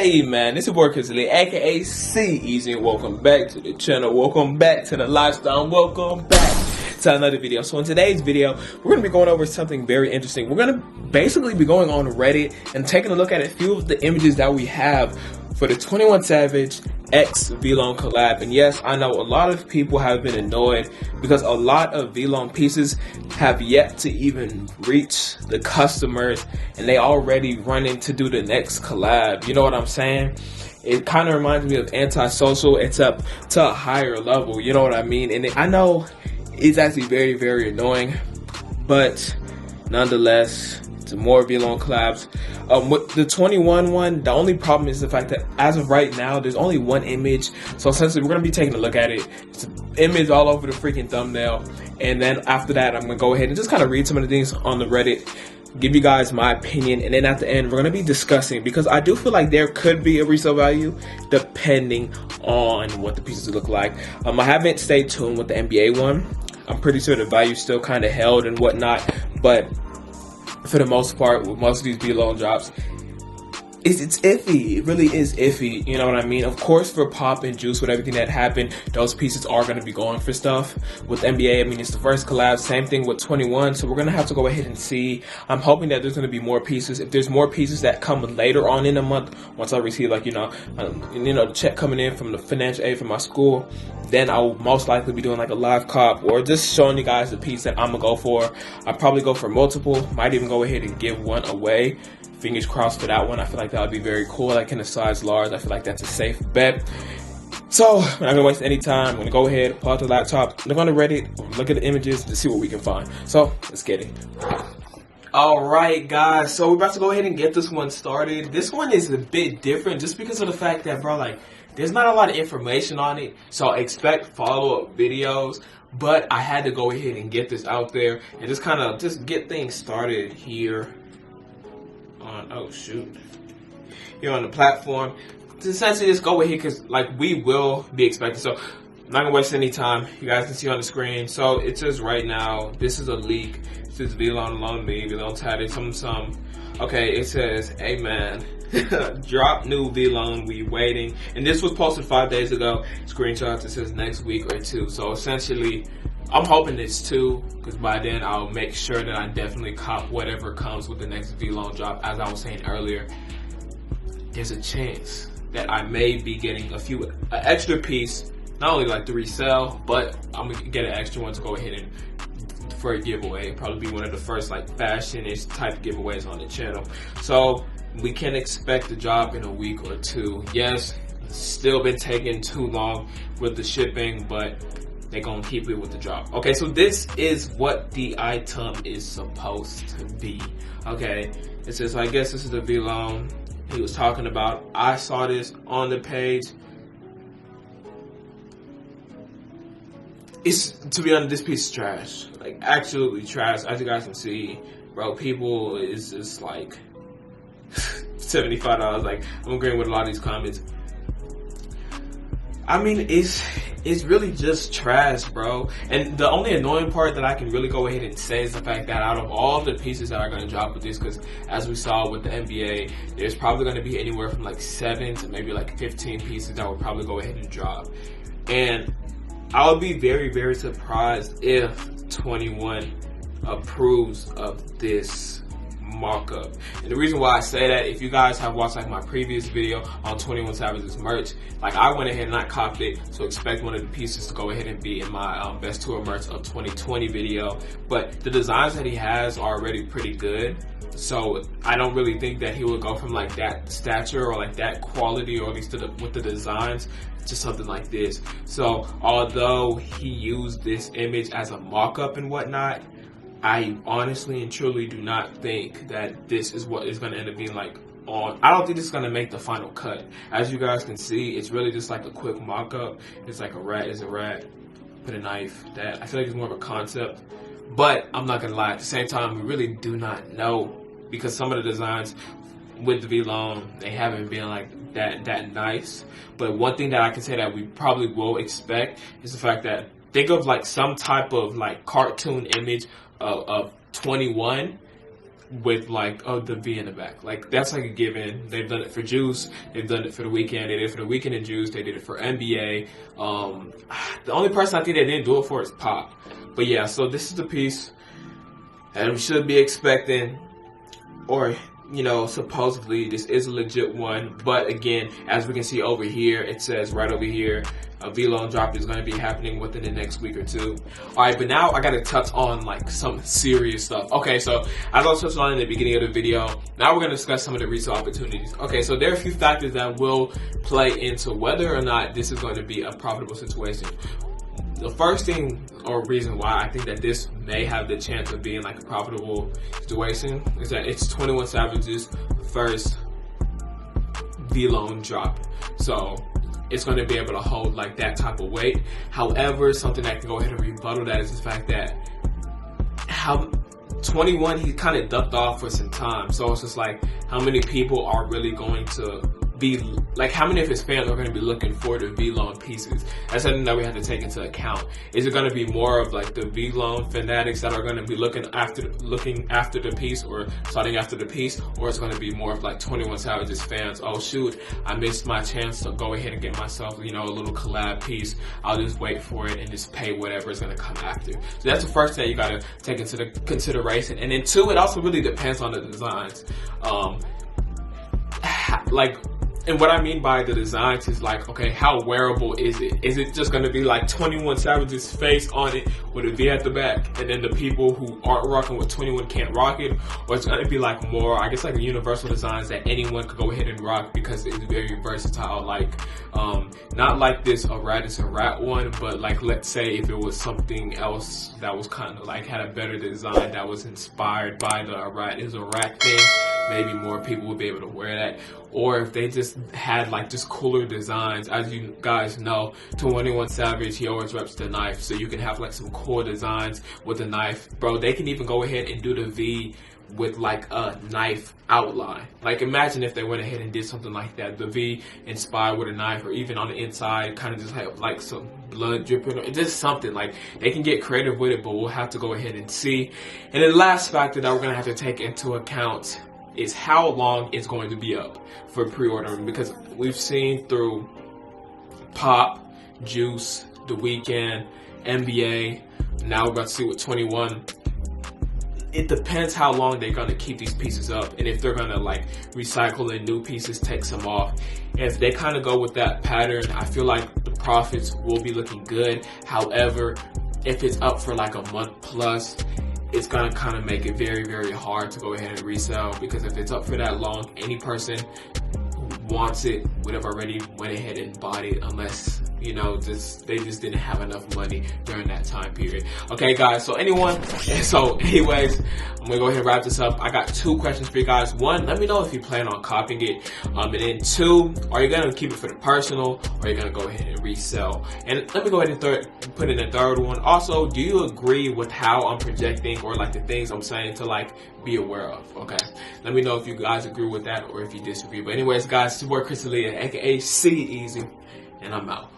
Hey man, it's your boy Reselling, aka CEasy, and welcome back to the channel. Welcome back to the lifestyle. Welcome back to another video. So in today's video, we're gonna be going over something very interesting. We're gonna basically be going on Reddit and taking a look at a few of the images that we have for the 21 Savage X Vlone collab. And yes, I know a lot of people have been annoyed because a lot of Vlone pieces have yet to even reach the customers and they already running to do the next collab. You know what I'm saying? It kind of reminds me of Antisocial, except to a higher level. You know what I mean? And I know it's actually very, very annoying, but nonetheless, to more Vlone collabs. With the 21 one, the only problem is the fact that as of right now, there's only one image. So essentially, we're going to be taking a look at it. It's an image all over the freaking thumbnail. And then after that, I'm going to go ahead and just kind of read some of the things on the Reddit, give you guys my opinion. And then at the end, we're going to be discussing, because I do feel like there could be a resale value depending on what the pieces look like. I haven't stayed tuned with the NBA one. I'm pretty sure the value still kind of held and whatnot. But for the most part, with most of these Vlone drops, it's iffy. It really is iffy. You know what I mean? Of course, for Pop and Juice, with everything that happened, those pieces are going to be going for stuff. With NBA, I mean, it's the first collab. Same thing with 21. So we're going to have to go ahead and see. I'm hoping that there's going to be more pieces. If there's more pieces that come later on in the month, once I receive, like, the check coming in from the financial aid from my school, then I'll most likely be doing like a live cop or just showing you guys the piece that I'm gonna go for. I'll probably go for multiple. Might even go ahead and give one away. Fingers crossed for that one. I feel like that would be very cool. Like in a size large, I feel like that's a safe bet. So I'm not gonna waste any time. I'm gonna go ahead, pull out the laptop, look on the Reddit, look at the images to see what we can find. So let's get it. Alright guys, so we're about to go ahead and get this one started. This one is a bit different just because of the fact that, bro, like, there's not a lot of information on it, so expect follow-up videos. But I had to go ahead and get this out there and just kind of just get things started here on, oh shoot, here on the platform. To essentially just go ahead, because like we will be expecting. So I'm not gonna waste any time. You guys can see on the screen. So it says right now, this is a leak. It says Vlone alone me, Vlone tatted some. Okay, it says, hey man, drop new Vlone, we waiting. And this was posted 5 days ago. Screenshots, it says next week or two. So essentially, I'm hoping it's 2, because by then I'll make sure that I definitely cop whatever comes with the next Vlone drop. As I was saying earlier, there's a chance that I may be getting an extra piece, not only like to resell, but I'm gonna get an extra one to go ahead and for a giveaway. Probably be one of the first like fashion-ish type giveaways on the channel. So we can expect the drop in a week or 2. Yes, still been taking too long with the shipping, but they're gonna keep it with the drop. Okay, so this is what the item is supposed to be. Okay, it says, I guess this is the Vlone he was talking about. I saw this on the page. It's, to be honest, this piece is trash. Like, absolutely trash. As you guys can see, bro, people is just like $75. Like, I'm agreeing with a lot of these comments. I mean, it's really just trash, bro. And the only annoying part that I can really go ahead and say is the fact that out of all the pieces that are going to drop with this, because as we saw with the NBA, there's probably going to be anywhere from like 7 to maybe like 15 pieces that will probably go ahead and drop. And I would be very, very surprised if 21 approves of this mock-up. And the reason why I say that, if you guys have watched like my previous video on 21 Savage's merch, like I went ahead and I copped it, so expect one of the pieces to go ahead and be in my best tour merch of 2020 video. But the designs that he has are already pretty good, so I don't really think that he would go from like that stature or like that quality, or at least with the designs, to something like this. So although he used this image as a mock-up and whatnot, I honestly and truly do not think that this is what is going to end up being like on. I don't think this is going to make the final cut. As you guys can see, it's really just like a quick mock-up. It's like a rat is a rat, put a knife. That I feel like it's more of a concept. But I'm not going to lie, at the same time, we really do not know, because some of the designs with the Vlone, they haven't been like that nice. But one thing that I can say that we probably will expect is the fact that, think of like some type of like cartoon image of 21 with like the V in the back. Like that's like a given. They've done it for Juice, they've done it for the Weekend, they did it for the Weekend and Juice, they did it for NBA. The only person I think they didn't do it for is Pop. But yeah, so this is the piece that we should be expecting, or you know, supposedly this is a legit one. But again, as we can see over here, it says right over here, a Vlone drop is going to be happening within the next week or two. Alright, but now I got to touch on like some serious stuff. Okay, so as I was touching on in the beginning of the video, now we're going to discuss some of the resale opportunities. Okay, so there are a few factors that will play into whether or not this is going to be a profitable situation. The first thing or reason why I think that this may have the chance of being like a profitable situation is that it's 21 Savage's first Vlone drop. So it's going to be able to hold like that type of weight. However, something that can go ahead and rebuttal that is the fact that how 21, he kind of ducked off for some time. So it's just like, how many people are really going to be like, how many of his fans are going to be looking for the Vlone pieces? That's something that we have to take into account. Is it going to be more of like the Vlone fanatics that are going to be looking after the piece or starting after the piece, or it's going to be more of like 21 Savage's fans? Oh shoot, I missed my chance to go ahead and get myself, you know, a little collab piece. I'll just wait for it and just pay whatever is going to come after. So that's the first thing you got to take into the consideration. And then two, it also really depends on the designs. And what I mean by the designs is like, okay, how wearable is it? Is it just going to be like 21 Savage's face on it with a V at the back, and then the people who aren't rocking with 21 can't rock it? Or it's going to be like more, I guess, like a universal designs that anyone could go ahead and rock because it's very versatile. Like, not like this a rat is a rat one, but like, let's say if it was something else that was kind of like had a better design that was inspired by the a rat is a rat thing, maybe more people would be able to wear that. Or if they just had like just cooler designs. As you guys know, 21 Savage, he always reps the knife, so you can have like some cool designs with the knife. Bro, they can even go ahead and do the V with like a knife outline. Like, imagine if they went ahead and did something like that, the V inspired with a knife, or even on the inside kind of just have like some blood dripping, or just something. Like, they can get creative with it, but we'll have to go ahead and see. And the last factor that we're gonna have to take into account is how long it's going to be up for pre-ordering, because we've seen through Pop, Juice, The Weeknd, NBA, now we're about to see with 21. It depends how long they're gonna keep these pieces up, and if they're gonna like recycle and new pieces, take some off. And if they kind of go with that pattern, I feel like the profits will be looking good. However, if it's up for like a month plus, it's gonna kind of make it very, very hard to go ahead and resell, because if it's up for that long, any person who wants it would have already went ahead and bought it, unless, you know, they just didn't have enough money during that time period. Okay, guys, so anyways, I'm gonna go ahead and wrap this up. I got two questions for you guys. One, let me know if you plan on copying it. And then two, are you gonna keep it for the personal, or are you gonna go ahead and resell? And let me go ahead and put in a third one. Also, do you agree with how I'm projecting, or like the things I'm saying to like be aware of? Okay, let me know if you guys agree with that or if you disagree. But anyways, guys, it's your boy Alia, aka CEasy, and I'm out.